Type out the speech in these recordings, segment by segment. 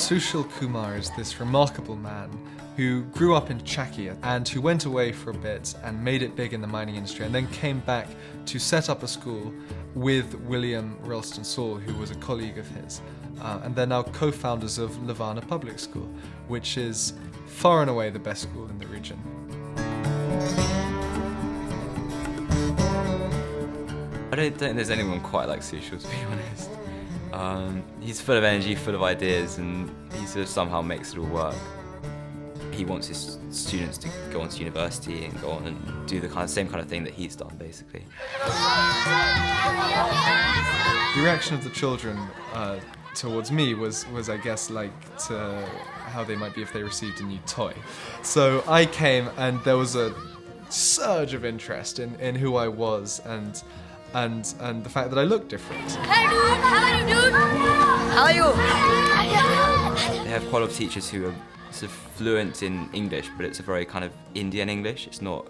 Sushil Kumar is this remarkable man who grew up in Czechia and who went away for a bit and made it big in the mining industry and then came back to set up a school with William Ralston Saul, who was a colleague of his. And they're now co-founders of Levana Public School, which is far and away the best school in the region. I don't think there's anyone quite like Sushil, to be honest. He's full of energy, full of ideas, and he sort of somehow makes it all work. He wants his students to go on to university and go on and do the same kind of thing that he's done, basically. The reaction of the children towards me was I guess like to how they might be if they received a new toy. So I came and there was a surge of interest in who I was and the fact that I looked different. Hey dude, how are you, dude? How are you? They have quite a lot of teachers who are sort of fluent in English, but it's a very kind of Indian English. It's not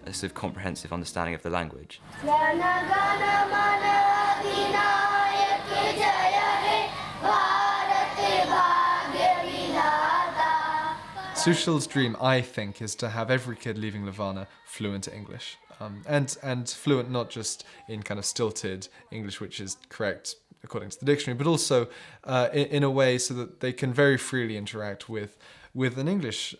a sort of comprehensive understanding of the language. Sushil's dream, I think, is to have every kid leaving Levana fluent English. And fluent not just in kind of stilted English, which is correct according to the dictionary, but also in a way so that they can very freely interact with an English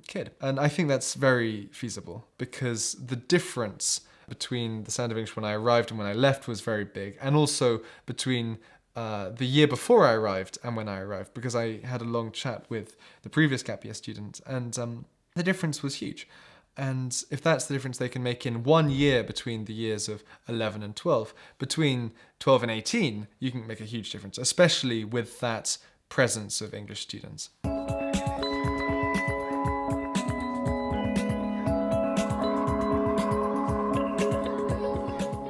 kid. And I think that's very feasible because the difference between the sound of English when I arrived and when I left was very big, and also between the year before I arrived and when I arrived, because I had a long chat with the previous gap year student, and the difference was huge. And if that's the difference they can make in 1 year between the years of 11 and 12, between 12 and 18, you can make a huge difference, especially with that presence of English students.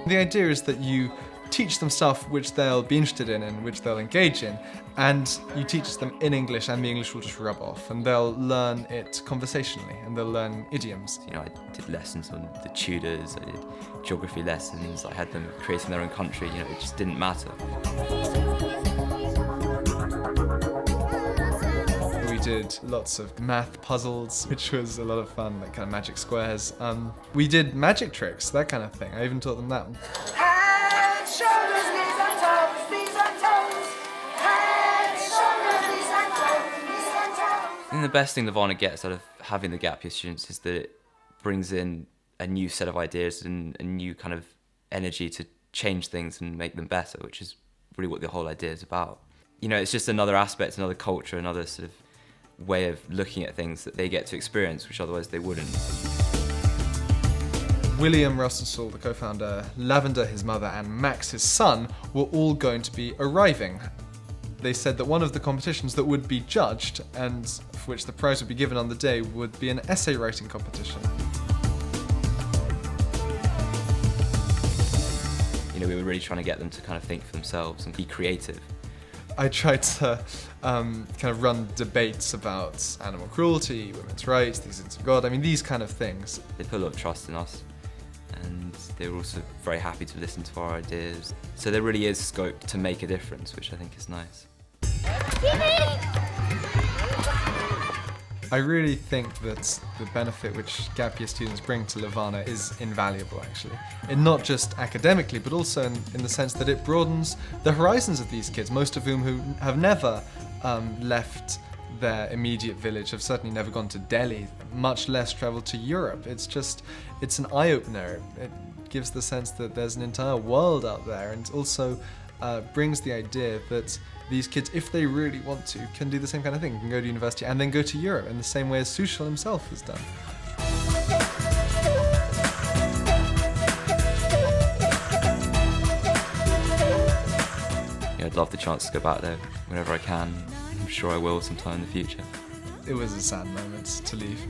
The idea is that you teach them stuff which they'll be interested in and which they'll engage in, and you teach them in English and the English will just rub off and they'll learn it conversationally and they'll learn idioms. You know, I did lessons on the Tudors, I did geography lessons, I had them creating their own country, you know, it just didn't matter. We did lots of math puzzles, which was a lot of fun, like kind of magic squares. We did magic tricks, that kind of thing. I even taught them that. I think the best thing Levana gets out of having the gap year students is that it brings in a new set of ideas and a new kind of energy to change things and make them better, which is really what the whole idea is about. You know, it's just another aspect, another culture, another sort of way of looking at things that they get to experience, which otherwise they wouldn't. William Ralston Saul, the co-founder, Lavender, his mother, and Max, his son, were all going to be arriving. They said that one of the competitions that would be judged, and for which the prize would be given on the day, would be an essay writing competition. You know, we were really trying to get them to kind of think for themselves and be creative. I tried to kind of run debates about animal cruelty, women's rights, the existence of God, I mean, these kind of things. They put a lot of trust in us, and they were also very happy to listen to our ideas. So there really is scope to make a difference, which I think is nice. I really think that the benefit which gap year students bring to Levana is invaluable, actually. And not just academically, but also in the sense that it broadens the horizons of these kids, most of whom who have never left their immediate village, have certainly never gone to Delhi, much less traveled to Europe. It's an eye-opener. It gives the sense that there's an entire world out there, and also brings the idea that these kids, if they really want to, can do the same kind of thing, can go to university and then go to Europe in the same way as Sushil himself has done. Yeah, I'd love the chance to go back there whenever I can. I'm sure I will sometime in the future. It was a sad moment to leave.